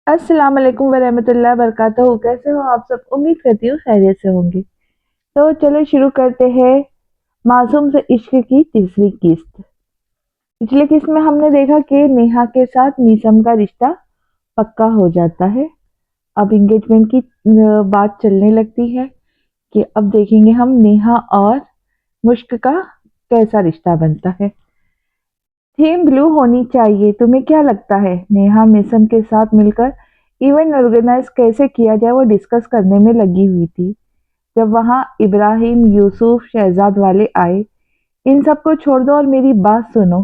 السلام علیکم ورحمۃ اللہ وبرکاتہ. کیسے ہو آپ سب؟ امید کرتی ہوں خیریت سے ہوں گے. تو چلو شروع کرتے ہیں. معصوم سے عشق کی تیسری قسط. پچھلے قسط میں ہم نے دیکھا کہ نیہا کے ساتھ میسم کا رشتہ پکا ہو جاتا ہے. اب انگیجمنٹ کی بات چلنے لگتی ہے کہ اب دیکھیں گے ہم نیہا اور مشک کا کیسا رشتہ بنتا ہے. تھیم بلو ہونی چاہیے. تمہیں کیا لگتا ہے نیہا میسم کے ساتھ مل کر ایونٹ آرگنائز کیسے کیا جائے وہ ڈسکس کرنے میں لگی ہوئی تھی جب وہاں ابراہیم، یوسف، شہزاد والے آئے. ان سب کو چھوڑ دو اور میری بات سنو،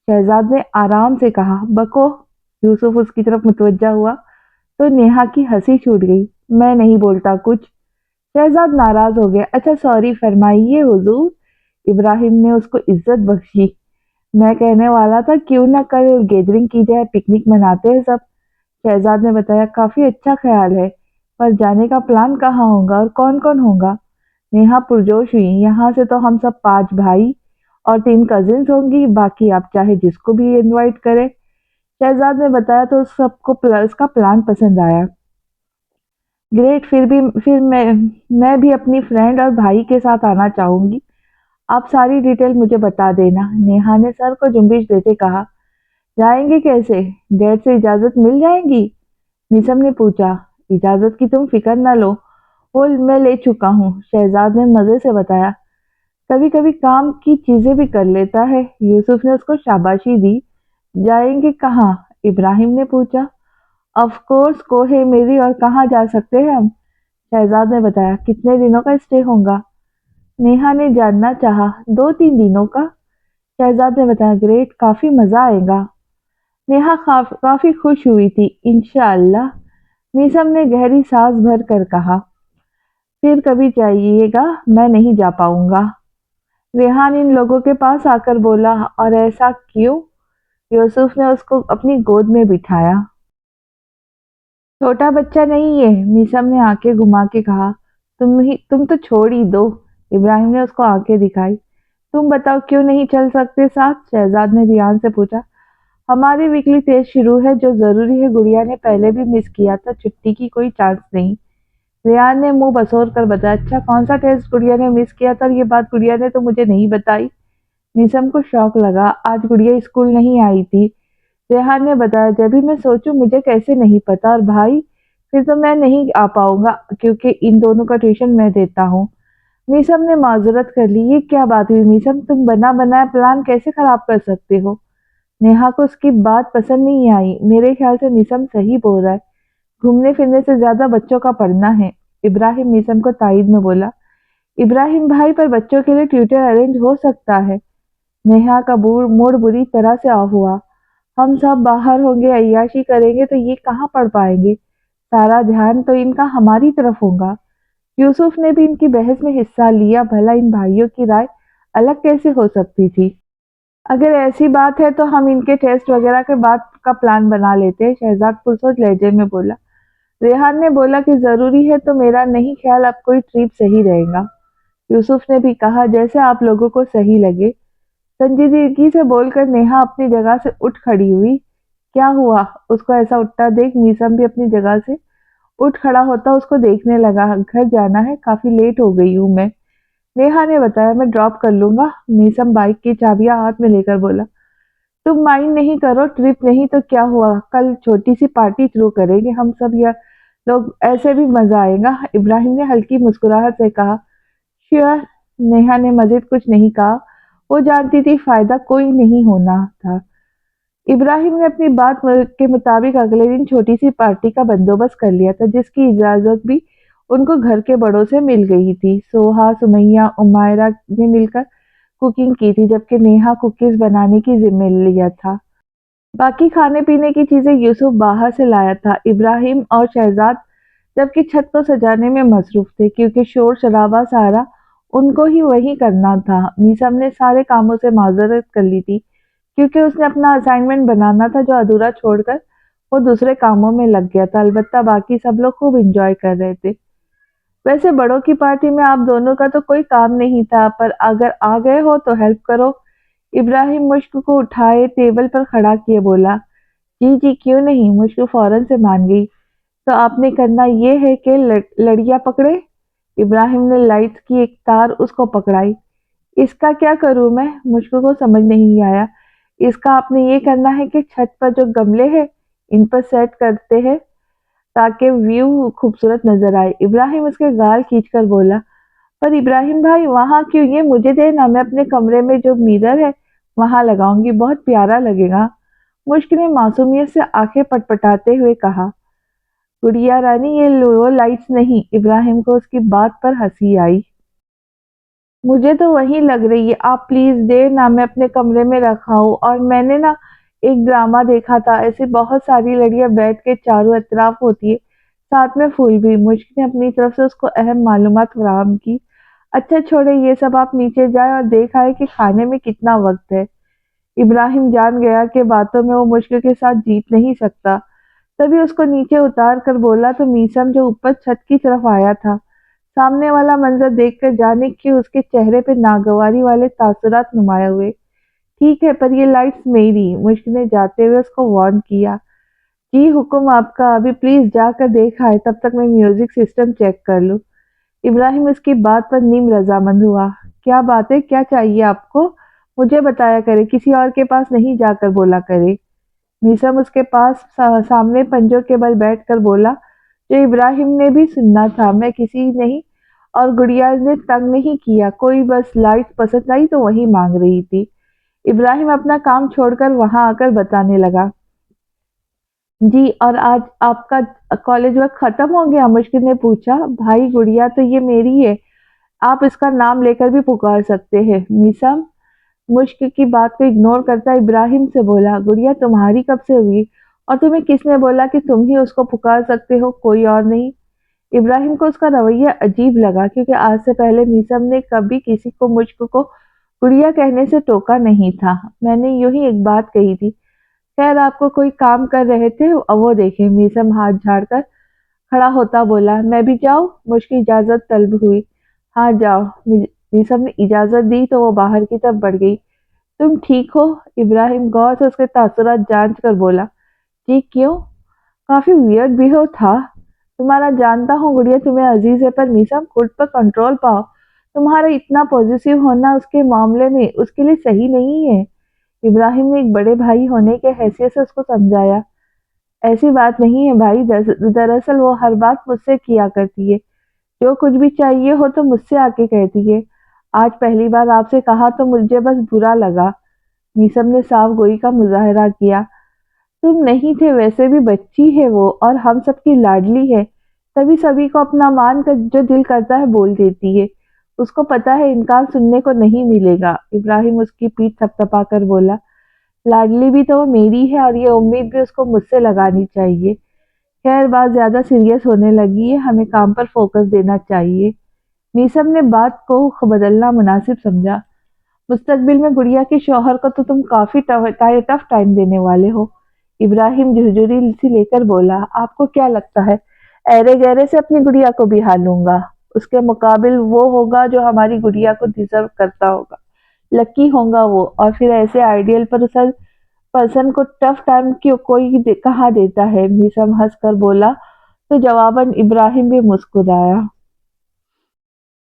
شہزاد نے آرام سے کہا. بکو. یوسف اس کی طرف متوجہ ہوا تو نیہا کی ہنسی چھوٹ گئی. میں نہیں بولتا کچھ. شہزاد ناراض ہو گیا. اچھا سوری فرمائیے حضور. ابراہیم نے اس کو عزت بخشی. میں کہنے والا تھا کیوں نہ کل گیدرنگ کی جائے، پکنک مناتے ہیں سب. شہزاد نے بتایا. کافی اچھا خیال ہے، پر جانے کا پلان کہاں ہوگا اور کون کون ہوگا؟ نیہا پرجوش ہوئی. یہاں سے تو ہم سب 5 بھائی اور 3 کزنز ہوں گی، باقی آپ چاہے جس کو بھی انوائٹ کریں. شہزاد نے بتایا تو سب کو اس کا پلان پسند آیا. گریٹ. پھر میں بھی اپنی فرینڈ اور بھائی کے ساتھ آنا چاہوں گی. آپ ساری ڈیٹیل مجھے بتا دینا. نیہا نے سر کو جنبش دیتے کہا. جائیں گے کیسے؟ ڈیڈ سے اجازت مل جائے گی؟ نیسم نے پوچھا. اجازت کی تم فکر نہ لو، وہ میں لے چکا ہوں. شہزاد نے مزے سے بتایا. کبھی کبھی کام کی چیزیں بھی کر لیتا ہے. یوسف نے اس کو شاباشی دی. جائیں گے کہاں؟ ابراہیم نے پوچھا. آف کورس کوہ میری. اور کہاں جا سکتے ہیں ہم؟ شہزاد نے بتایا. کتنے دنوں کا اسٹے ہوگا؟ نیہا نے جاننا چاہا. 2-3 دنوں کا. شہزاد نے بتایا. گریٹ. کافی مزہ آئے گا. نیہا کافی خوش ہوئی تھی. انشاءاللہ. میسم نے گہری سانس بھر کر کہا. پھر کبھی چاہیے گا. میں نہیں جا پاؤں گا. ریحان ان لوگوں کے پاس آ کر بولا. اور ایسا کیوں؟ یوسف نے اس کو اپنی گود میں بٹھایا. چھوٹا بچہ نہیں ہے. میسم نے آنکھیں گھما کے کہا. تم تو چھوڑ ہی دو. ابراہیم نے اس کو آنکھیں دکھائی. تم بتاؤ کیوں نہیں چل سکتے ساتھ؟ شہزاد نے ریحان سے پوچھا. ہماری ویکلی ٹیسٹ شروع ہے جو ضروری ہے. گڑیا نے پہلے بھی مس کیا تھا. چھٹی کی کوئی چانس نہیں. ریحان نے منہ بسور کر بتایا. اچھا کون سا ٹیسٹ گڑیا نے مس کیا تھا؟ اور یہ بات گڑیا نے تو مجھے نہیں بتائی. نیسم کو شوق لگا. آج گڑیا اسکول نہیں آئی تھی. ریحان نے بتایا. جب بھی میں سوچوں مجھے کیسے نہیں پتا. اور بھائی؟ پھر تو میں نہیں آ پاؤں گا کیونکہ ان دونوں کا ٹیوشن میں دیتا ہوں. نیسم نے معذرت کر لی. یہ کیا بات ہوئی نیسم؟ تم بنا بنایا پلان کیسے خراب کر سکتے ہو؟ نیہا کو اس کی بات پسند نہیں آئی. میرے خیال سے نیسم صحیح بول رہا ہے. گھومنے پھرنے سے زیادہ بچوں کا پڑھنا ہے. ابراہیم نیسم کو تائید میں بولا. ابراہیم بھائی پر بچوں کے لیے ٹیوٹر ارینج ہو سکتا ہے. نیہا کا موڈ بری طرح سے آف ہوا. ہم سب باہر ہوں گے، عیاشی کریں گے تو یہ کہاں پڑھ پائیں گے. سارا دھیان تو ان کا ہماری طرف ہوگا. یوسف نے بھی ان کی بحث میں حصہ لیا. بھلا ان بھائیوں کی رائے الگ کیسے ہو سکتی تھی؟ اگر ایسی بات ہے تو ہم ان کے ٹیسٹ وغیرہ کے بعد کا پلان بنا لیتے ہیں. شہزاد پرسوچ لہجے میں بولا. ریحان نے بولا کہ ضروری ہے تو میرا نہیں خیال اب کوئی ٹرپ صحیح رہے گا. یوسف نے بھی کہا. جیسے آپ لوگوں کو صحیح لگے. سنجیدگی سے بول کر نیہا اپنی جگہ سے اٹھ کھڑی ہوئی. کیا ہوا؟ اس کو ایسا اٹھتا دیکھ میسم بھی اپنی جگہ سے اٹھ کھڑا ہوتا اس کو دیکھنے لگا. گھر جانا ہے، کافی لیٹ ہو گئی ہوں میں. نیہا نے بتایا. میں ڈراپ کر لوں گا. میسم بائک کی چابیاں ہاتھ میں لے کر بولا. تم مائنڈ نہیں کرو. ٹرپ نہیں تو کیا ہوا، کل چھوٹی سی پارٹی تھرو کریں گے ہم سب. یا لوگ ایسے بھی مزہ آئے گا. ابراہیم نے ہلکی مسکراہٹ سے کہا. شیور. نیہا نے مزید کچھ نہیں کہا. وہ جانتی تھی فائدہ کوئی نہیں ہونا تھا. ابراہیم نے اپنی بات کے مطابق اگلے دن چھوٹی سی پارٹی کا بندوبست کر لیا تھا جس کی اجازت بھی ان کو گھر کے بڑوں سے مل گئی تھی. سوہا، سمیہ، عمائرہ نے مل کر کوکنگ کی تھی جبکہ نیہا کوکیز بنانے کی ذمہ لیا تھا. باقی کھانے پینے کی چیزیں یوسف باہر سے لایا تھا. ابراہیم اور شہزاد جبکہ چھت کو سجانے میں مصروف تھے کیونکہ شور شرابہ سارا ان کو ہی وہی کرنا تھا. میسم نے سارے کاموں سے معذرت کر لی تھی کیونکہ اس نے اپنا اسائنمنٹ بنانا تھا جو ادھورا چھوڑ کر وہ دوسرے کاموں میں لگ گیا تھا. البتہ باقی سب لوگ خوب انجوائے کر رہے تھے. ویسے بڑوں کی پارٹی میں آپ دونوں کا تو کوئی کام نہیں تھا، پر اگر آ گئے ہو تو ہیلپ کرو. ابراہیم مشک کو اٹھائے ٹیبل پر کھڑا کیے بولا. جی جی کیوں نہیں، مشکل فوراً سے مان گئی۔ تو آپ نے کرنا یہ ہے کہ لڑیاں پکڑے۔ ابراہیم نے لائٹس کی ایک تار اس کو پکڑائی۔ اس کا کیا کروں میں؟ مشکل کو سمجھ نہیں آیا۔ اس کا آپ نے یہ کرنا ہے کہ چھت پر جو گملے ہیں ان پر سیٹ کرتے ہیں تاکہ ویو خوبصورت نظر آئے۔ ابراہیم اس کے گال کھینچ کر بولا، پر ابراہیم بھائی وہاں کیوں؟ یہ مجھے دینا، میں اپنے کمرے میں جو میرر ہے وہاں لگاؤں گی، بہت پیارا لگے گا۔ مشک نے معصومیت سے آنکھیں پٹپٹاتے ہوئے کہا، گڑیا رانی یہ لو لائٹس نہیں۔ ابراہیم کو اس کی بات پر ہنسی آئی۔ مجھے تو وہی لگ رہی ہے، آپ پلیز دے نا، میں اپنے کمرے میں رکھا ہوں۔ اور میں نے نا ایک ڈرامہ دیکھا تھا، ایسے بہت ساری لڑیاں بیٹھ کے چاروں اطراف ہوتی ہے، ساتھ میں پھول بھی۔ مشک نے اپنی طرف سے اس کو اہم معلومات فراہم کی۔ اچھا چھوڑے یہ سب، آپ نیچے جائیں اور دیکھا ہے کہ کھانے میں کتنا وقت ہے۔ ابراہیم جان گیا کہ باتوں میں وہ مشکل کے ساتھ جیت نہیں سکتا، تبھی اس کو نیچے اتار کر بولا تو میسم جو اوپر چھت کی طرف آیا تھا، سامنے والا منظر دیکھ کر جانے کہ اس کے چہرے پہ ناگواری والے تاثرات نمایاں ہوئے۔ ٹھیک ہے، پر یہ لائٹس میری، مشک نے جاتے ہوئے اس کو وارن کیا۔ جی حکم آپ کا، ابھی پلیز جا کر دیکھ آئے، تب تک میں میوزک سسٹم چیک کر لوں۔ ابراہیم اس کی بات پر نیم رضامند ہوا۔ کیا بات ہے، کیا چاہیے آپ کو؟ مجھے بتایا کرے، کسی اور کے پاس نہیں جا کر بولا کرے۔ میسم اس کے پاس سامنے پنجوں کے بل بیٹھ کر بولا، جو ابراہیم نے بھی سننا تھا، میں کسی نہیں اور گڑیا نے تنگ نہیں کیا، کوئی بس لائٹ پسند آئی تو وہی مانگ رہی تھی۔ ابراہیم اپنا کام چھوڑ کر وہاں آ کر بتانے لگا، جی اور آج آپ کا کالج وقت ختم ہو گیا؟ مشکل نے پوچھا۔ بھائی گڑیا تو یہ میری ہے، آپ اس کا نام لے کر بھی پکار سکتے ہیں۔ میسم مشک کی بات کو اگنور کرتا ابراہیم سے بولا، گڑیا تمہاری کب سے ہوئی؟ اور تمہیں کس نے بولا کہ تم ہی اس کو پکار سکتے ہو، کوئی اور نہیں؟ ابراہیم کو اس کا رویہ عجیب لگا، کیونکہ آج سے پہلے میسم نے کبھی کسی کو مشک کو گڑیا کہنے سے ٹوکا نہیں تھا۔ میں نے یوں ہی ایک بات کہی تھی۔ خیر آپ کو کوئی کام کر رہے تھے، وہ دیکھیں۔ میسم ہاتھ جھاڑ کر کھڑا ہوتا بولا، میں بھی جاؤں؟ مشک اجازت طلب ہوئی۔ ہاں جاؤ۔ میسم نے اجازت دی تو وہ باہر کی طرف بڑھ گئی۔ تم ٹھیک ہو؟ ابراہیم غور سے اس کے تاثرات جانچ کر بولا، جی کیوں؟ کافی ویئرڈ بیہیو تھا تمہارا، جانتا ہوں گڑیا تمہیں عزیز ہے، پر میسم خود پر کنٹرول پاؤ، تمہارا اتنا پوزیسو ہونا اس کے معاملے میں اس کے لیے صحیح نہیں ہے۔ ابراہیم نے ایک بڑے بھائی ہونے کے حیثیت سے اس کو سمجھایا، ایسی بات نہیں ہے بھائی، دراصل وہ ہر بات مجھ سے کیا کرتی ہے، جو کچھ بھی چاہیے ہو تو مجھ سے آ کے کہتی ہے۔ آج پہلی بار آپ سے کہا تو مجھے بس برا لگا۔ میسم نے صاف گوئی کا مظاہرہ کیا، تم نہیں تھے، ویسے بھی بچی ہے وہ اور ہم سب کی لاڈلی ہے، تبھی سبھی کو اپنا مان کر جو دل کرتا ہے بول دیتی ہے، اس کو پتا ہے انکار سننے کو نہیں ملے گا۔ ابراہیم اس کی پیٹھ تھپتھپا کر بولا، لاڈلی بھی تو وہ میری ہے اور یہ امید بھی اس کو مجھ سے لگانی چاہیے۔ خیر بات زیادہ سیریس ہونے لگی ہے، ہمیں کام پر فوکس دینا چاہیے۔ میسم نے بات کو بدلنا مناسب سمجھا، مستقبل میں گڑیا کے شوہر کو تو تم کافی ٹف ٹائم دینے والے ہو۔ ابراہیم جھرجھری سی لے کر بولا، آپ کو کیا لگتا ہے ایرے گہرے سے اپنی گڑیا کو بہا لوں گا؟ اس کے مقابل وہ ہوگا جو ہماری گڑیا کو ڈیزرو کرتا ہوگا، لکی ہوگا وہ، اور پھر ایسے آئیڈیل پرسن کو ٹف ٹائم کیوں کوئی کہاں دیتا ہے؟ میسم ہنس کر بولا تو جواباً ابراہیم بھی مسکرایا۔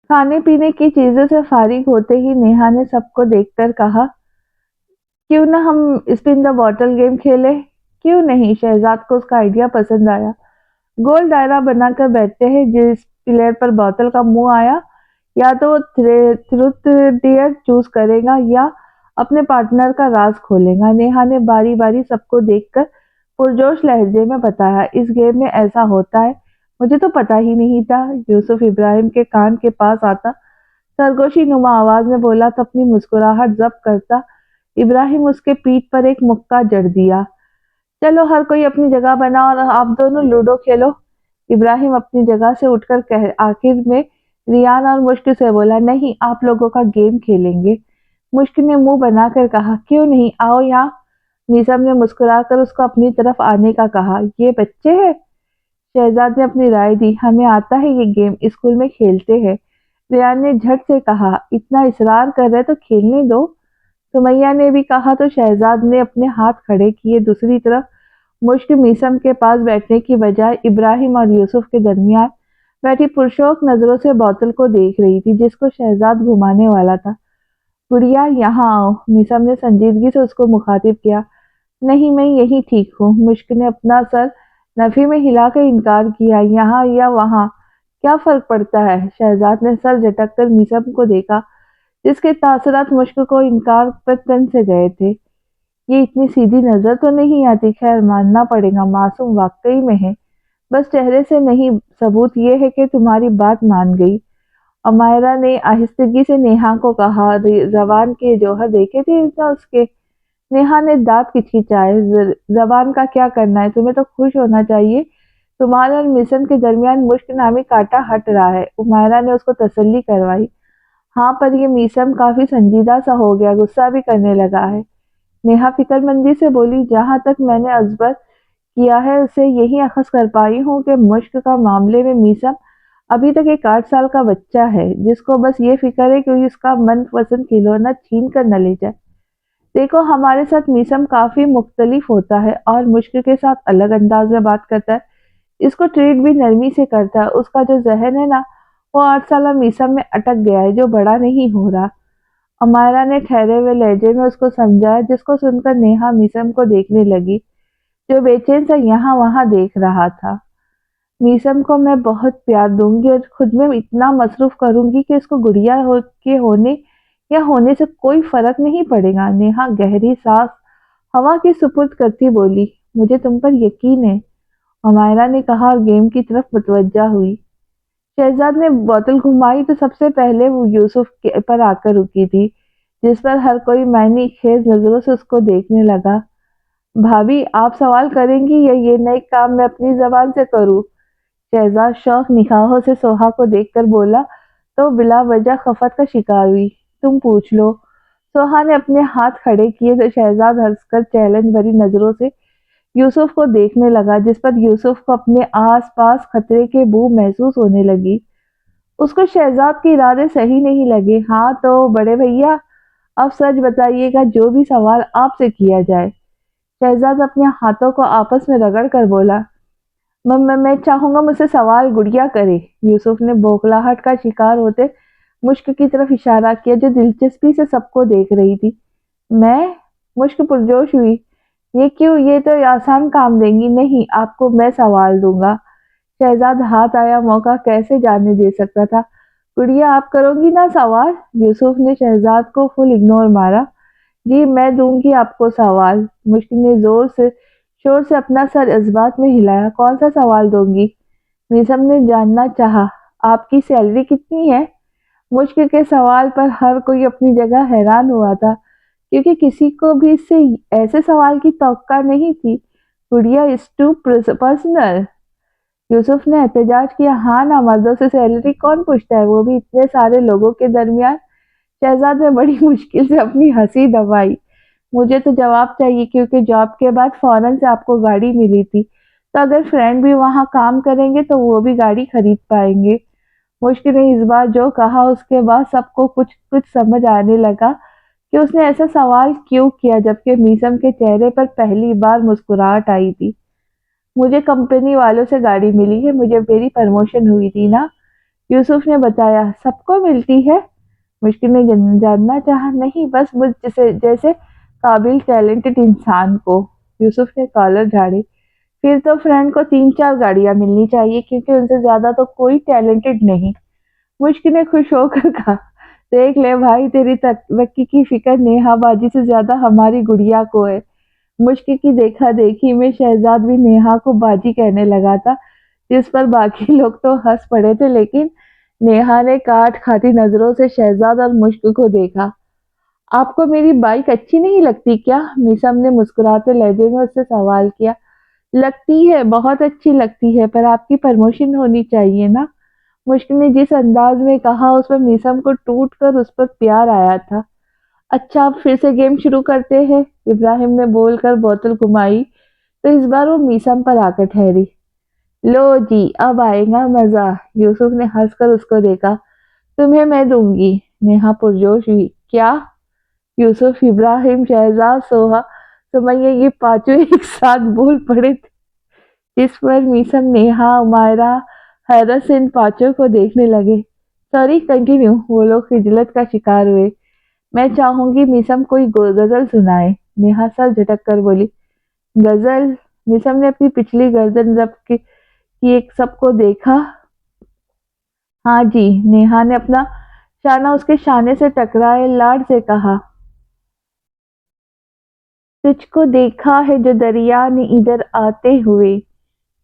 کھانے پینے کی چیزوں سے فارغ ہوتے ہی نیہا نے سب کو دیکھ کر کہا، کیوں نہ ہم اسپن دا بوٹل گیم کھیلے؟ کیوں نہیں؟ شہزاد کو اس کا آئیڈیا پسند آیا۔ گول دائرہ بنا کر بیٹھتے ہیں، جس پلیئر پر بوتل کا منہ آیا یا تو وہ ٹروتھ ڈیئر چوز کرے گا یا اپنے پارٹنر کا راز کھولے گا۔ نیہا نے باری باری سب کو دیکھ کر پرجوش لہجے میں بتایا، اس گیم میں ایسا ہوتا ہے، مجھے تو پتا ہی نہیں تھا۔ یوسف ابراہیم کے کان کے پاس آتا سرگوشی نما آواز میں بولا تو اپنی مسکراہٹ ضبط کرتا ابراہیم اس کے پیٹھ پر ایک مکہ جڑ دیا، چلو ہر کوئی اپنی جگہ بنا اور آپ دونوں لوڈو کھیلو۔ ابراہیم اپنی جگہ سے اٹھ کر آخر میں ریان اور مشک سے بولا، نہیں آپ لوگوں کا گیم کھیلیں گے۔ مشک نے منہ بنا کر کہا، کیوں نہیں، آؤ یہاں۔ میسم نے مسکرا کر اس کو اپنی طرف آنے کا کہا، یہ بچے ہیں؟ شہزاد نے اپنی رائے دی، ہمیں آتا ہے یہ گیم، اسکول میں کھیلتے ہیں۔ ریان نے جھٹ سے کہا، اتنا اصرار کر رہے تو کھیلنے دو۔ سمیہ نے بھی کہا تو شہزاد نے اپنے ہاتھ کھڑے کیے، دوسری طرف مشک میسم کے پاس بیٹھنے کی بجائے ابراہیم اور یوسف کے درمیان بیٹھی پرشوق نظروں سے بوتل کو دیکھ رہی تھی جس کو شہزاد گھمانے والا تھا۔ گڑیا یہاں آؤ، میسم نے سنجیدگی سے اس کو مخاطب کیا۔ نہیں، میں یہی ٹھیک ہوں۔ مشک نے اپنا سر نفی میں ہلا کر انکار کیا۔ یہاں یا وہاں کیا فرق پڑتا ہے؟ شہزاد نے سر جھٹک کر میسم کو دیکھا جس کے تاثرات مشک کو انکار پر تن سے گئے تھے۔ یہ اتنی سیدھی نظر تو نہیں آتی، خیر ماننا پڑے گا معصوم واقعی میں ہے، بس چہرے سے نہیں۔ ثبوت یہ ہے کہ تمہاری بات مان گئی۔ امائرا نے آہستگی سے نیہا کو کہا، زبان کے جوہر دیکھے تھے اس کے؟ نیہا نے دانت کھچکھچائے، زبان کا کیا کرنا ہے، تمہیں تو خوش ہونا چاہیے، تمہارے اور میسم کے درمیان مشک نامی کانٹا ہٹ رہا ہے۔ امائرا نے اس کو تسلی کروائی۔ ہاں پر یہ میسم کافی سنجیدہ سا ہو گیا، غصہ بھی کرنے لگا ہے۔ نیہا فکر مندی سے بولی، جہاں تک میں نے ازبر کیا ہے اسے یہی اخذ کر پائی ہوں کہ مشک کا معاملے میں میسم ابھی تک ایک 8 سال کا بچہ ہے جس کو بس یہ فکر ہے کہ اس کا من پسند کھلونا چھین کر نہ لے جائے۔ دیکھو ہمارے ساتھ میسم کافی مختلف ہوتا ہے اور مشک کے ساتھ الگ انداز میں بات کرتا ہے، اس کو ٹریٹ بھی نرمی سے کرتا ہے، اس کا جو ذہن ہے نا وہ 8 سالہ میسم میں اٹک گیا ہے جو بڑا نہیں ہو رہا۔ امائرا نے ٹھہرے ہوئے لہجے میں اس کو سمجھایا جس کو سن کر نیہا میسم کو دیکھنے لگی جو بے چین سے یہاں وہاں دیکھ رہا تھا۔ میسم کو میں بہت پیار دوں گی اور خود میں اتنا مصروف کروں گی کہ اس کو گڑیا کے ہونے یا ہونے سے کوئی فرق نہیں پڑے گا۔ نیہا گہری سانس ہوا کی سپرد کرتی بولی، مجھے تم پر یقین ہے، امائرا نے کہا اور گیم کی طرف متوجہ ہوئی۔ شہزاد نے بوتل گھمائی تو سب سے پہلے وہ یوسف پر آ کر رکی تھی جس پر ہر کوئی معنی خیز نظروں سے اس کو دیکھنے لگا۔ بھابھی آپ سوال کریں گی یا یہ نئے کام میں اپنی زبان سے کروں؟ شہزاد شوق نگاہوں سے سوہا کو دیکھ کر بولا تو بلا وجہ خفت کا شکار ہوئی۔ تم پوچھ لو۔ سوہا نے اپنے ہاتھ کھڑے کیے تو شہزاد ہنس کر چیلنج بھری نظروں سے یوسف کو دیکھنے لگا جس پر یوسف کو اپنے آس پاس خطرے کے بو محسوس ہونے لگی۔ اس کو شہزاد کے ارادے صحیح نہیں لگے۔ ہاں تو بڑے بھیا اب سچ بتائیے گا جو بھی سوال آپ سے کیا جائے۔ شہزاد اپنے ہاتھوں کو آپس میں رگڑ کر بولا، میں چاہوں گا مجھ سے سوال گڑیا کرے۔ یوسف نے بوکھلاہٹ کا شکار ہوتے مشک کی طرف اشارہ کیا جو دلچسپی سے سب کو دیکھ رہی تھی۔ میں؟ مشک پرجوش ہوئی، یہ کیوں؟ یہ تو آسان کام دیں گی۔ نہیں، آپ کو میں سوال دوں گا۔ شہزاد ہاتھ آیا موقع کیسے جانے دے سکتا تھا۔ گڑیا آپ کرو گی نا سوال؟ یوسف نے شہزاد کو فل اگنور مارا۔ جی میں دوں گی آپ کو سوال۔ مشک نے شور سے اپنا سر اس بات میں ہلایا۔ کون سا سوال دوں گی؟ میسم نے جاننا چاہا۔ آپ کی سیلری کتنی ہے؟ مشک کے سوال پر ہر کوئی اپنی جگہ حیران ہوا تھا کیونکہ کسی کو بھی اس سے ایسے سوال کی توقع نہیں تھی۔ گڑیا از ٹو پرسنل۔ یوسف نے احتجاج کیا، ہاں نا، مردوں سے سیلری کون پوچھتا ہے، وہ بھی اتنے سارے لوگوں کے درمیان۔ شہزاد نے بڑی مشکل سے اپنی ہنسی دبائی۔ مجھے تو جواب چاہیے کیونکہ جاب کے بعد فوراً سے آپ کو گاڑی ملی تھی، تو اگر فرینڈ بھی وہاں کام کریں گے تو وہ بھی گاڑی خرید پائیں گے۔ مشکل نے اس بار جو کہا اس کے بعد سب کو کچھ سمجھ آنے لگا کہ اس نے ایسا سوال کیوں کیا جبکہ میسم کے چہرے پر پہلی بار مسکراہٹ آئی تھی۔ مجھے کمپنی والوں سے گاڑی ملی ہے، مجھے میری پروموشن ہوئی تھی نا، یوسف نے بتایا۔ سب کو ملتی ہے؟ مشکل نے جاننا چاہا۔ نہیں، بس مجھ جیسے قابل ٹیلنٹڈ انسان کو۔ یوسف نے کالر جھاڑی۔ پھر تو فرینڈ کو 3-4 گاڑیاں ملنی چاہیے کیونکہ ان سے زیادہ تو کوئی ٹیلنٹڈ نہیں۔ مشکل نے خوش ہو کر کہا، دیکھ لے بھائی، تیری ترقی کی فکر نیہا باجی سے زیادہ ہماری گڑیا کو ہے۔ مشکل کی دیکھا دیکھی میں شہزاد بھی نیہا کو باجی کہنے لگا تھا جس پر باقی لوگ تو ہنس پڑے تھے لیکن نیہا نے کاٹ کھاتی نظروں سے شہزاد اور مشک کو دیکھا۔ آپ کو میری بائک اچھی نہیں لگتی کیا؟ میسم نے مسکراتے لہجے میں اس سے سوال کیا۔ لگتی ہے، بہت اچھی لگتی ہے، پر آپ کی پروموشن ہونی چاہیے نا۔ مشک نے جس انداز میں کہا اس پر میسم کو ٹوٹ کر اس پر پیار آیا تھا۔ اچھا اب پھر سے گیم شروع کرتے ہیں، ابراہیم نے بول کر بوتل گھمائی تو اس بار وہ میسم پر آ کر ٹھہری۔ لو جی اب آئے گا مزہ، یوسف نے ہنس کر اس کو دیکھا۔ تمہیں میں دوں گی، نیہا پرجوش ہوئی۔ کیا؟ یوسف، ابراہیم، شہزاد، سوہا سمیہ یہ پانچوں ایک ساتھ بول پڑے تھے، جس پر میسم، نیہا، عمائرہ حیرت سے ان پانچوں کو دیکھنے لگے۔ سوری، کنٹینیو، وہ لوگ خجلت کا شکار ہوئے۔ میں چاہوں گی میسم کوئی غزل سنائے، نیہا سر جھٹک کر بولی۔ غزل؟ میسم نے اپنی پچھلی گردن رب کی ایک سب کو دیکھا۔ ہاں جی، نیہا نے اپنا شانہ اس کے شانے سے ٹکرائے لاڈ سے کہا۔ تجھ کو دیکھا ہے جو دریا نے ادھر آتے ہوئے،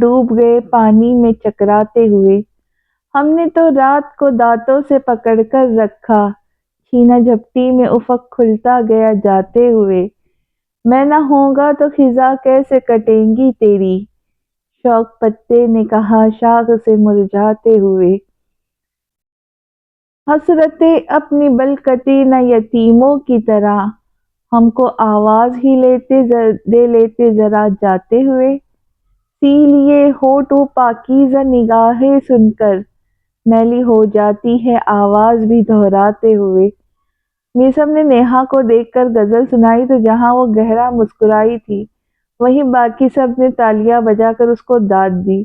ڈوب گئے پانی میں چکراتے ہوئے، ہم نے تو رات کو دانتوں سے پکڑ کر رکھا، چھینا جھپٹی میں افق کھلتا گیا جاتے ہوئے، میں نہ ہوں گا تو خزاں کیسے کٹیں گی تیری، شوق پتے نے کہا شاخ سے مرجھاتے ہوئے، حسرتیں اپنی بل کٹی نہ یتیموں کی طرح، ہم کو آواز ہی دے لیتے ذرا جاتے ہوئے، سی لیے ہونٹ وہ پاکیزہ نگاہیں سن کر، میلی ہو جاتی ہے آواز بھی دہراتے ہوئے۔ میسم نے نیہا کو دیکھ کر غزل سنائی تو جہاں وہ گہرا مسکرائی تھی، وہیں باقی سب نے تالیاں بجا کر اس کو داد دی۔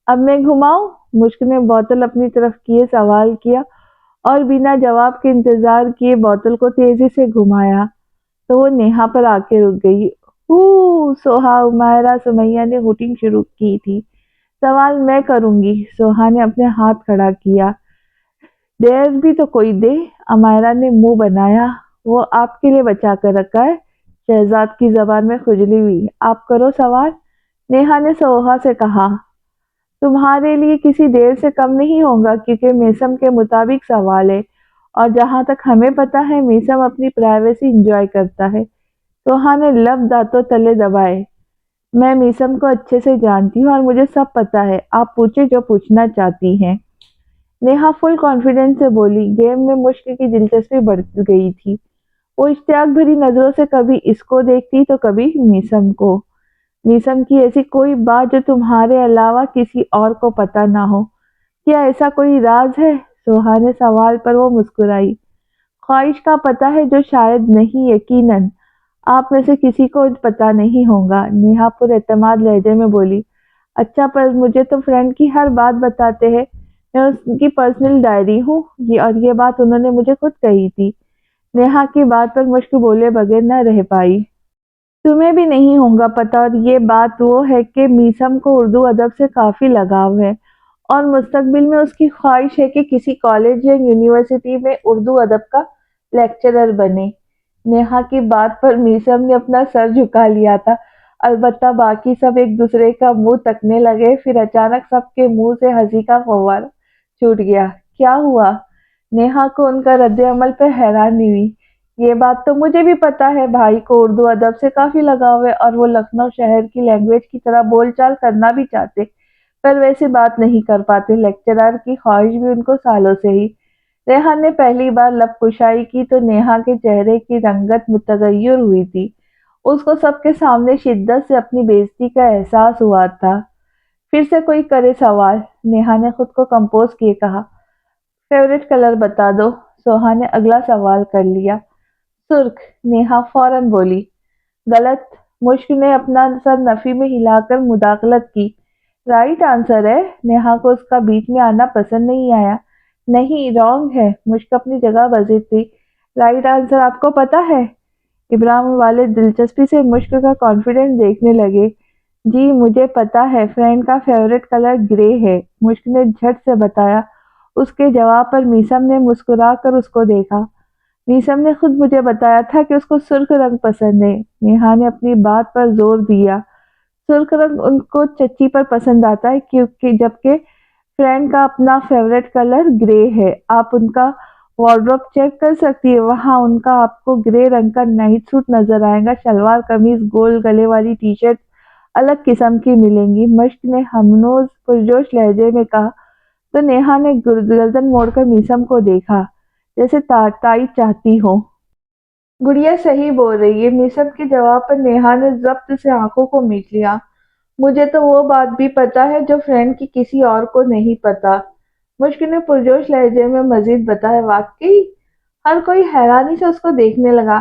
اب میں گھماؤں؟ مشک نے بوتل اپنی طرف کیے سوال کیا اور بنا جواب کے انتظار کیے بوتل کو تیزی سے گھمایا تو وہ نیہا پر آ کے رک گئی۔ سوہا، عمائرہ، سمیہ نے ہوٹنگ شروع کی تھی۔ سوال میں کروں گی، سوہا نے اپنے ہاتھ کھڑا کیا۔ دیر بھی تو کوئی دے، عمائرہ نے منہ بنایا۔ وہ آپ کے لیے بچا کر رکھا ہے، شہزاد کی زبان میں کھجلی ہوئی۔ آپ کرو سوال، نیہا نے سوہا سے کہا۔ تمہارے لیے کسی دیر سے کم نہیں ہوگا کیونکہ میسم کے مطابق سوال ہے، اور جہاں تک ہمیں پتا ہے میسم اپنی پرائیویسی انجوائے کرتا ہے۔ سوہا نے لب دانتوں تلے دبائے۔ میں میسم کو اچھے سے جانتی ہوں اور مجھے سب پتا ہے، آپ پوچھیں جو پوچھنا چاہتی ہیں۔ نیہا فل کانفیڈنس سے بولی۔ گیم میں مشک کی دلچسپی بڑھ گئی تھی۔ وہ اشتیاق بھری نظروں سے کبھی اس کو دیکھتی تو کبھی میسم کو۔ میسم کی ایسی کوئی بات جو تمہارے علاوہ کسی اور کو پتہ نہ ہو، کیا ایسا کوئی راز ہے؟ سوہا نے سوال پر وہ مسکرائی۔ خواہش کا پتہ ہے جو شاید نہیں، یقیناً آپ میں سے کسی کو پتہ نہیں ہوگا، نیہا پر اعتماد لہجے میں بولی۔ اچھا، پر مجھے تو فرینڈ کی ہر بات بتاتے ہیں، میں اس کی پرسنل ڈائری ہوں، اور یہ بات انہوں نے مجھے خود کہی تھی۔ نیہا کی بات پر مشک بولے بغیر نہ رہ پائی۔ تمہیں بھی نہیں ہوگا پتہ، اور یہ بات وہ ہے کہ میسم کو اردو ادب سے کافی لگاؤ ہے، اور مستقبل میں اس کی خواہش ہے کہ کسی کالج یا یونیورسٹی میں اردو ادب کا لیکچرر بنے۔ نیہا کی بات پر میسم نے اپنا سر جھکا لیا تھا، البتہ باقی سب ایک دوسرے کا منہ تکنے لگے۔ پھر اچانک سب کے منہ سے ہنسی کا فوارہ چھوٹ گیا۔ کیا ہوا؟ نیہا کو ان کا رد عمل پہ حیرانی ہوئی۔ یہ بات تو مجھے بھی پتا ہے، بھائی کو اردو ادب سے کافی لگاؤ ہے اور وہ لکھنؤ شہر کی لینگویج کی طرح بول چال کرنا بھی چاہتے، پر ویسے بات نہیں کر پاتے۔ لیکچرر کی خواہش بھی ان کو سالوں سے ہی۔ ریحان نے پہلی بار لب کشائی کی تو نیہا کے چہرے کی رنگت متغیر ہوئی تھی۔ اس کو سب کے سامنے شدت سے اپنی بے عزتی کا احساس ہوا تھا۔ پھر سے کوئی کرے سوال، نیہا نے خود کو کمپوز کیے کہا۔ فیورٹ کلر بتا دو، سوہا نے اگلا سوال کر لیا۔ سرخ، نیہا فوراً بولی۔ غلط، مشک نے اپنا سر نفی میں ہلا کر مداخلت کی۔ رائٹ آنسر ہے، نیہا کو اس کا بیچ میں آنا پسند نہیں آیا۔ نہیں، رانگ ہے، مشک اپنی جگہ بزد تھی۔ رائٹ آنسر آپ کو پتا ہے؟ ابراہیم والد دلچسپی سے مشک کا کانفیڈنس دیکھنے لگے۔ جی مجھے پتا ہے، فرینڈ کا فیورٹ کلر گرے ہے، مشک نے جھٹ سے بتایا۔ اس کے جواب پر میسم نے مسکرا کر اس کو دیکھا۔ میسم نے خود مجھے بتایا تھا کہ اس کو سرخ رنگ پسند ہے، نیہا نے اپنی بات پر زور دیا۔ سرخ رنگ ان کو چچی پر پسند آتا ہے، جبکہ فرینڈ کا اپنا فیورٹ کلر گرے ہے۔ آپ ان کا وارڈروب چیک کر سکتی ہے، وہاں ان کا آپ کو گرے رنگ کا نائٹ سوٹ نظر آئے گا، شلوار قمیض، گول گلے والی ٹی شرٹ الگ قسم کی ملیں گی، مشک نے ہمنوز پرجوش لہجے میں کہا تو نیہا نے گردن موڑ کر میسم کو دیکھا، جیسے تائید چاہتی ہو۔ گڑیا صحیح بول رہی ہے، میسم کے جواب پر نیہا نے ضبط سے آنکھوں کو میچ لیا۔ مجھے تو وہ بات بھی پتا ہے جو فرینڈ کی کسی اور کو نہیں پتا، مشک نے پرجوش لہجے میں مزید بتایا۔ واقعی؟ ہر کوئی حیرانی سے اس کو دیکھنے لگا۔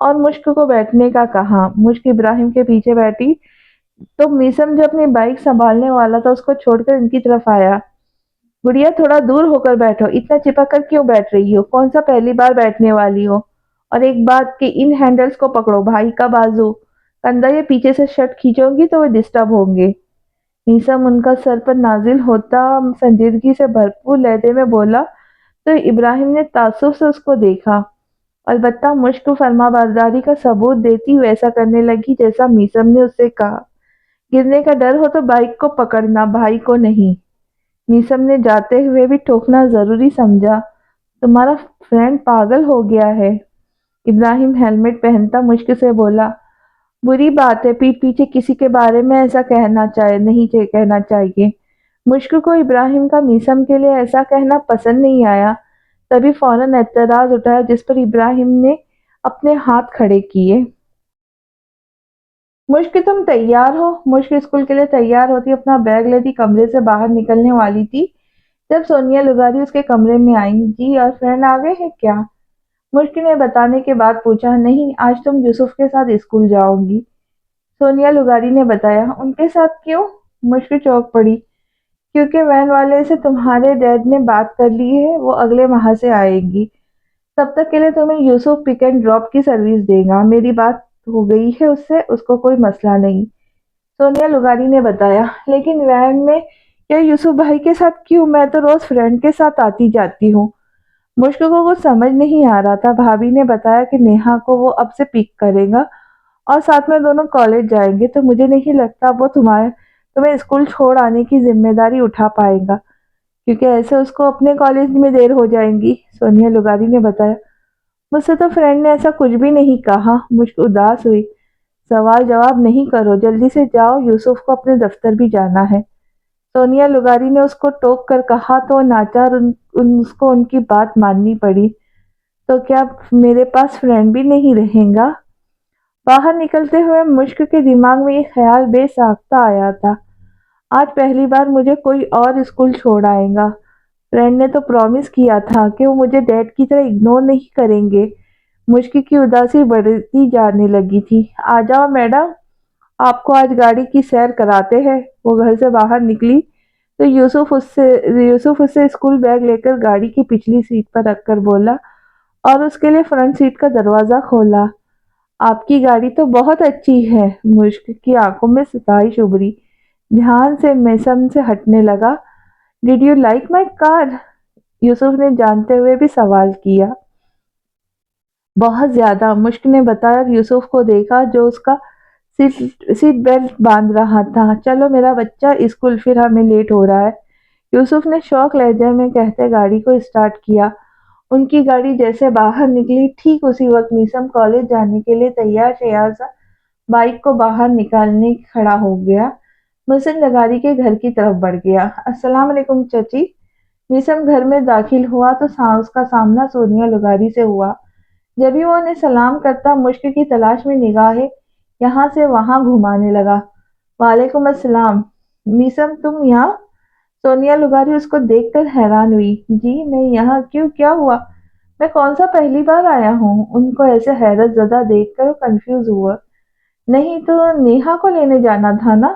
اور مشک کو بیٹھنے کا کہا۔ مشک ابراہیم کے پیچھے بیٹھی تو میسم جو اپنی بائک سنبھالنے والا تھا اس کو چھوڑ کر ان کی طرف آیا۔ گڑیا تھوڑا دور ہو کر بیٹھو، اتنا چپک کر کیوں بیٹھ رہی ہو؟ کون سا پہلی بار بیٹھنے والی ہو؟ اور ایک بات کہ ان ہینڈلز کو پکڑو، بھائی کا بازو، کندھا یہ پیچھے سے شرٹ کھینچو گی تو وہ ڈسٹرب ہوں گے۔ نیسم ان کا سر پر نازل ہوتا سنجیدگی سے بھرپور لہجے میں بولا تو ابراہیم نے تعصب سے اس کو دیکھا۔ البتہ مشک فرما برداری کا ثبوت دیتی ویسا کرنے لگی جیسا میسم نے اسے کہا۔ گرنے کا ڈر ہو تو بائک کو پکڑنا، بھائی کو نہیں۔ میسم نے جاتے ہوئے بھی ٹوکنا ضروری سمجھا۔ تمہارا فرینڈ پاگل ہو گیا ہے۔ ابراہیم ہیلمٹ پہنتا مشک سے بولا، بری بات ہے پیٹھ پیچھے کسی کے بارے میں ایسا کہنا چاہیے۔ مشک کو ابراہیم کا میسم کے لیے ایسا کہنا پسند نہیں آیا، تبھی فوراً اعتراض اٹھایا جس پر ابراہیم نے اپنے ہاتھ کھڑے کیے۔ مشک تم تیار ہو؟ مشک اسکول کے لیے تیار ہوتی اپنا بیگ لیتی کمرے سے باہر نکلنے والی تھی جب سونیا لغاری اس کے کمرے میں آئی۔ جی، اور فرینڈ آ گئے ہیں کیا؟ مشک نے بتانے کے بعد پوچھا۔ نہیں، آج تم یوسف کے ساتھ اسکول جاؤ گی، سونیا لغاری نے بتایا۔ ان کے ساتھ کیوں؟ مشک چونک پڑی۔ کیونکہ وین والے سے تمہارے ڈیڈ نے بات کر لی ہے، وہ اگلے ماہ سے آئے گی۔ تب تک کے لیے تمہیں یوسف پک اینڈ ڈراپ کی سروس دے گا۔ میری بات ہو گئی ہے اس سے، اس کو کوئی مسئلہ نہیں، سونیا لغاری نے بتایا۔ لیکن وین میں کیا یوسف بھائی کے ساتھ کیوں؟ میں تو روز فرینڈ کے ساتھ آتی جاتی ہوں۔ مشک کو کچھ سمجھ نہیں آ رہا تھا۔ بھابھی نے بتایا کہ نیہا کو وہ اب سے پک کرے گا اور ساتھ میں دونوں کالج جائیں گے، تو مجھے نہیں لگتا وہ تمہیں اسکول چھوڑ آنے کی ذمہ داری اٹھا پائے گا، کیونکہ ایسے اس کو اپنے کالج میں دیر ہو جائیں گی، سونیا لغاری نے بتایا۔ مجھ سے تو فرینڈ نے ایسا کچھ بھی نہیں کہا۔ مشک اداس ہوئی۔ سوال جواب نہیں کرو، جلدی سے جاؤ، یوسف کو اپنے دفتر بھی جانا ہے، سونیا لغاری نے اس کو ٹوک کر کہا تو ناچار اس کو ان کی بات ماننی پڑی۔ تو کیا میرے پاس فرینڈ بھی نہیں رہے گا؟ باہر نکلتے ہوئے مشک کے دماغ میں یہ خیال بے ساختہ آیا تھا، آج پہلی بار مجھے کوئی اور اسکول چھوڑ آئے گا۔ فرینڈ نے تو پرومس کیا تھا کہ وہ مجھے ڈیڈ کی طرح اگنور نہیں کریں گے۔ مشک کی اداسی بڑھتی جانے لگی تھی۔ آ جاؤ میڈم، آپ کو آج گاڑی کی سیر کراتے ہیں۔ وہ گھر سے باہر نکلی تو یوسف اس سے اسکول بیگ لے کر گاڑی کی پچھلی سیٹ پر رکھ کر بولا اور اس کے لیے فرنٹ سیٹ کا دروازہ کھولا۔ آپ کی گاڑی تو بہت اچھی ہے۔ مشک کی آنکھوں میں ستائش ابھری۔ دھیان سے میسم سے ہٹنے لگا۔ ڈیڈ یو لائک مائی کار؟ یوسف نے جانتے ہوئے بھی سوال کیا۔ بہت زیادہ، مشک نے بتایا اور یوسف کو دیکھا جو اس کا سیٹ بیلٹ باندھ رہا تھا۔ چلو میرا بچہ، اسکول پھر ہمیں لیٹ ہو رہا ہے، یوسف نے شوق لہجے میں کہتے گاڑی کو اسٹارٹ کیا۔ ان کی گاڑی جیسے باہر نکلی، ٹھیک اسی وقت میسم کالج جانے کے لیے تیار شیار سا بائک کو باہر نکالنے کھڑا ہو گیا۔ محسن لغاری کے گھر کی طرف بڑھ گیا۔ السلام علیکم چچی۔ میسم گھر میں داخل ہوا تو اس کا سامنا سونیا لغاری سے ہوا۔ جبھی وہ انہیں سلام کرتا، مشک کی تلاش میں نگاہیں یہاں سے وہاں گھمانے لگا۔ وعلیکم السلام میسم، تم یہاں؟ سونیا لغاری اس کو دیکھ کر حیران ہوئی۔ جی میں یہاں کیوں، کیا ہوا؟ میں کون سا پہلی بار آیا ہوں؟ ان کو ایسے حیرت زدہ دیکھ کر وہ کنفیوز ہوا۔ نہیں تو نیہا کو لینے جانا تھا نا؟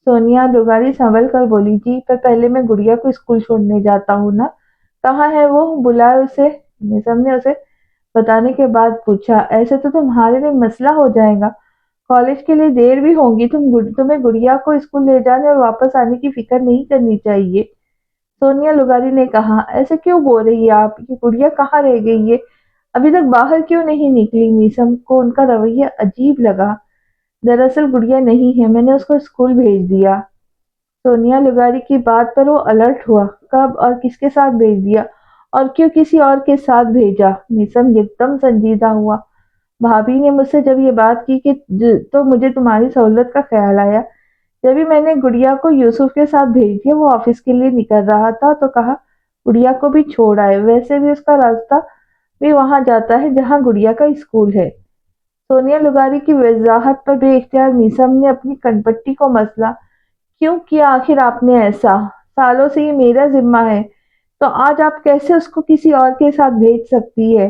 سونیا لغاری سنبھل کر بولی۔ جی پر پہلے میں گڑیا کو اسکول چھوڑنے جاتا ہوں نا۔ کہاں ہے وہ؟ بلائے اسے، میسم نے اسے بتانے کے بعد پوچھا۔ ایسے تو تمہارے لیے مسئلہ ہو جائے گا، کالج کے لیے دیر بھی ہوگی، تمہیں گڑیا کو اسکول لے جانے اور واپس آنے کی فکر نہیں کرنی چاہیے، سونیا لغاری نے کہا۔ ایسے کیوں بول رہی ہے آپ؟ یہ گڑیا کہاں رہ گئی ہے؟ ابھی تک باہر کیوں نہیں نکلی؟ میسم کو ان کا رویہ عجیب لگا۔ دراصل گڑیا نہیں ہے، میں نے اس کو اسکول بھیج دیا۔ سونیا لغاری کی بات پر وہ الرٹ ہوا۔ کب اور کس کے ساتھ بھیج دیا، اور کیوں کسی اور کے ساتھ بھیجا؟ میسم ایک دم سنجیدہ ہوا۔ بھابھی نے مجھ سے جب یہ بات کی تو مجھے تمہاری سہولت کا خیال آیا۔ جبھی میں نے گڑیا کو یوسف کے ساتھ بھیج دیا، وہ آفس کے لیے نکل رہا تھا تو کہا گڑیا کو بھی چھوڑ آئے، ویسے بھی اس کا راستہ بھی وہاں جاتا ہے جہاں گڑیا کا اسکول ہے۔ سونیا لغاری کی وضاحت پر بے اختیار میسم نے اپنی کنپٹی کو مسلا۔ کیوں کیا آخر آپ نے ایسا؟ سالوں سے یہ میرا ذمہ ہے، تو آج آپ کیسے اس کو کسی اور کے ساتھ بھیج سکتی ہے؟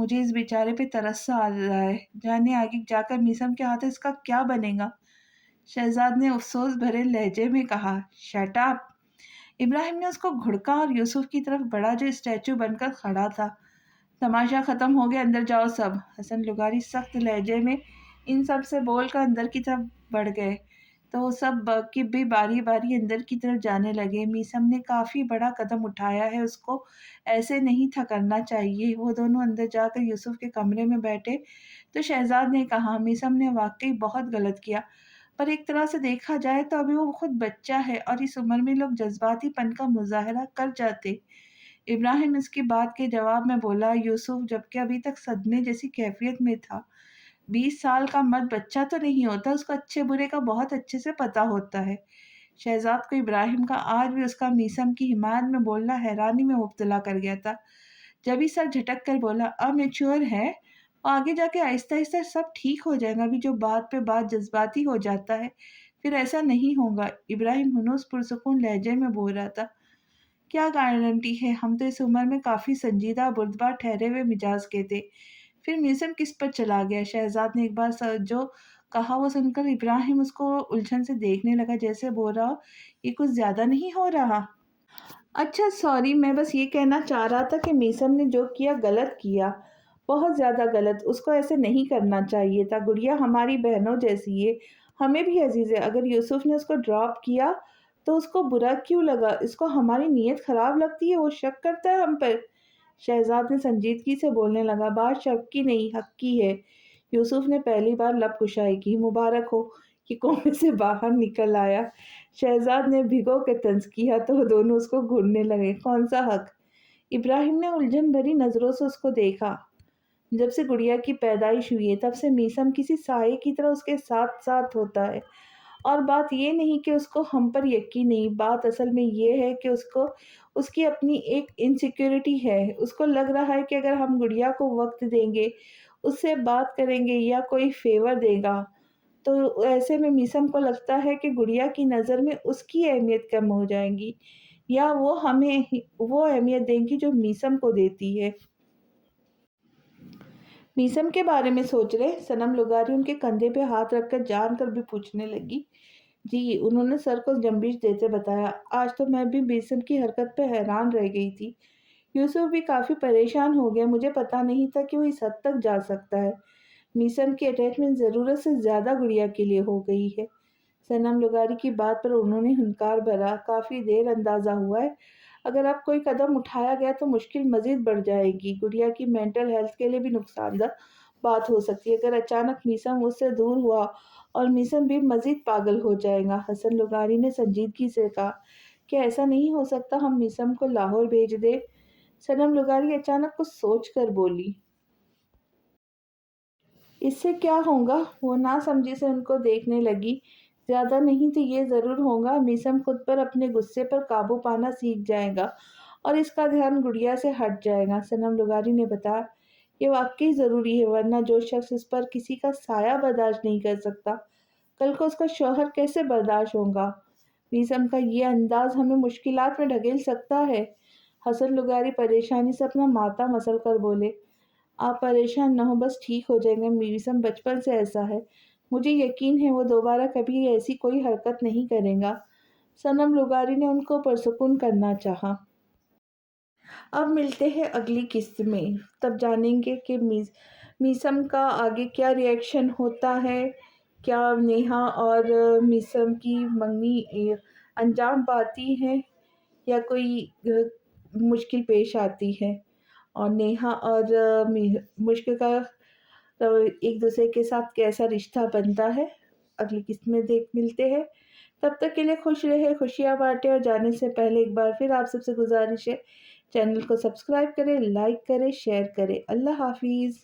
مجھے اس بیچارے پہ ترس سا آ رہا ہے، جانے آگے جا کر میسم کے ہاتھ اس کا کیا بنے گا۔ شہزاد نے افسوس بھرے لہجے میں کہا، شٹ اپ۔ ابراہیم نے اس کو گھڑکا اور یوسف کی طرف بڑھا جو اسٹیچو بن کر کھڑا تھا۔ تماشا ختم ہو گیا، اندر جاؤ سب۔ حسن لغاری سخت لہجے میں ان سب سے بول کر اندر کی طرف بڑھ گئے تو وہ سب باقی بھی باری باری اندر کی طرف جانے لگے۔ میسم نے کافی بڑا قدم اٹھایا ہے، اس کو ایسے نہیں تھا کرنا چاہیے۔ وہ دونوں اندر جا کر یوسف کے کمرے میں بیٹھے تو شہزاد نے کہا، میسم نے واقعی بہت غلط کیا، پر ایک طرح سے دیکھا جائے تو ابھی وہ خود بچہ ہے اور اس عمر میں لوگ جذباتی پن کا مظاہرہ کر جاتے۔ ابراہیم اس کی بات کے جواب میں بولا، یوسف جبکہ ابھی تک صدمے جیسی کیفیت میں تھا، 20 سال کا مرد بچہ تو نہیں ہوتا، اس کو اچھے برے کا بہت اچھے سے پتا ہوتا ہے۔ شہزاد کو ابراہیم کا آج بھی اس کا میسم کی حمایت میں بولنا حیرانی میں مبتلا کر گیا تھا۔ جب ہی سر جھٹک کر بولا، اب میچور ہے، آگے جا کے آہستہ آہستہ سب ٹھیک ہو جائے گا، ابھی جو بات پہ بات جذباتی ہو جاتا ہے پھر ایسا نہیں ہوگا۔ ابراہیم ہنوز پرسکون لہجے میں بول رہا تھا، کیا گارنٹی ہے، ہم تو اس عمر میں کافی سنجیدہ بردبار ٹھہرے ہوئے مزاج کے تھے۔ پھر میسم کس پر چلا گیا؟ شہزاد نے ایک بار جو کہا وہ سن کر ابراہیم اس کو الجھن سے دیکھنے لگا، جیسے بول رہا ہو یہ کچھ زیادہ نہیں ہو رہا۔ اچھا سوری، میں بس یہ کہنا چاہ رہا تھا کہ میسم نے جو کیا غلط کیا، بہت زیادہ غلط، اس کو ایسے نہیں کرنا چاہیے تھا۔ گڑیا ہماری بہنوں جیسی ہے، ہمیں بھی عزیز ہے، اگر یوسف نے اس کو ڈراپ کیا تو اس کو برا کیوں لگا؟ اس کو ہماری نیت خراب لگتی ہے، وہ شک کرتا ہے ہم پر۔ شہزاد نے سنجیدگی سے بولنے لگا، بات شک کی نہیں حق کی ہے۔ یوسف نے پہلی بار لب کشائی کی، مبارک ہو کہ کونے سے باہر نکل آیا۔ شہزاد نے بھگو کے طنز کیا تو وہ دونوں اس کو گھورنے لگے، کون سا حق؟ ابراہیم نے الجھن بھری نظروں سے اس کو دیکھا۔ جب سے گڑیا کی پیدائش ہوئی ہے تب سے میسم کسی سائے کی طرح اس کے ساتھ ساتھ ہوتا ہے، اور بات یہ نہیں کہ اس کو ہم پر یقین نہیں، بات اصل میں یہ ہے کہ اس کی اپنی ایک انسیکیورٹی ہے۔ اس کو لگ رہا ہے کہ اگر ہم گڑیا کو وقت دیں گے، اس سے بات کریں گے یا کوئی فیور دے گا تو ایسے میں میسم کو لگتا ہے کہ گڑیا کی نظر میں اس کی اہمیت کم ہو جائے گی، یا وہ ہمیں وہ اہمیت دیں گی جو میسم کو دیتی ہے۔ میسم کے بارے میں سوچ رہے؟ صنم لغاری ان کے کندھے پہ ہاتھ رکھ کر جان کر بھی پوچھنے لگی۔ جی، انہوں نے سر کو جنبش دیتے بتایا، آج تو میں بھی میسم کی حرکت پہ حیران رہ گئی تھی۔ یوسف بھی کافی پریشان ہو گیا، مجھے پتا نہیں تھا کہ وہ اس حد تک جا سکتا ہے۔ میسم کی اٹیچمنٹ ضرورت سے زیادہ گڑیا کے لیے ہو گئی ہے۔ صنم لغاری کی بات پر انہوں نے ہنکار بھرا، کافی دیر اندازہ ہوا ہے، اگر اب کوئی قدم اٹھایا گیا تو مشکل مزید بڑھ جائے گی، گڑیا کی مینٹل ہیلتھ کے لیے بھی نقصان دہ بات ہو سکتی ہے۔ اگر اچانک میسم اس سے دور ہوا اور میسم بھی مزید پاگل ہو جائے گا۔ حسن لغاری نے سنجیدگی سے کہا، کیا ایسا نہیں ہو سکتا ہم میسم کو لاہور بھیج دیں؟ صنم لغاری اچانک کچھ سوچ کر بولی، اس سے کیا ہوگا؟ وہ نہ سمجھی سے ان کو دیکھنے لگی، زیادہ نہیں تو یہ ضرور ہوگا، میسم خود پر اپنے غصے پر قابو پانا سیکھ جائے گا اور اس کا دھیان گڑیا سے ہٹ جائے گا۔ صنم لغاری نے بتایا، یہ واقعی ضروری ہے، ورنہ جو شخص اس پر کسی کا سایہ برداشت نہیں کر سکتا، کل کو اس کا شوہر کیسے برداشت ہوگا؟ میسم کا یہ انداز ہمیں مشکلات میں ڈھکیل سکتا ہے۔ حسن لغاری پریشانی سے اپنا ماتھا مسل کر بولے، آپ پریشان نہ ہو، بس ٹھیک ہو جائیں گے، میسم بچپن سے ایسا ہے، مجھے یقین ہے وہ دوبارہ کبھی ایسی کوئی حرکت نہیں کرے گا۔ صنم لغاری نے ان کو پرسکون کرنا چاہا۔ اب ملتے ہیں اگلی قسط میں، تب جانیں گے کہ میسم کا آگے کیا ری ایکشن ہوتا ہے، کیا نیہا اور میسم کی منگنی انجام پاتی ہے یا کوئی مشکل پیش آتی ہے، اور نیہا اور مشکل کا ایک دوسرے کے ساتھ کیسا رشتہ بنتا ہے، اگلی قسط میں ملتے ہیں۔ تب تک کے لیے خوش رہے، خوشیاں بانٹے، اور جانے سے پہلے ایک بار پھر آپ سب سے گزارش ہے چینل کو سبسکرائب کریں، لائک کریں، شیئر کریں۔ اللہ حافظ۔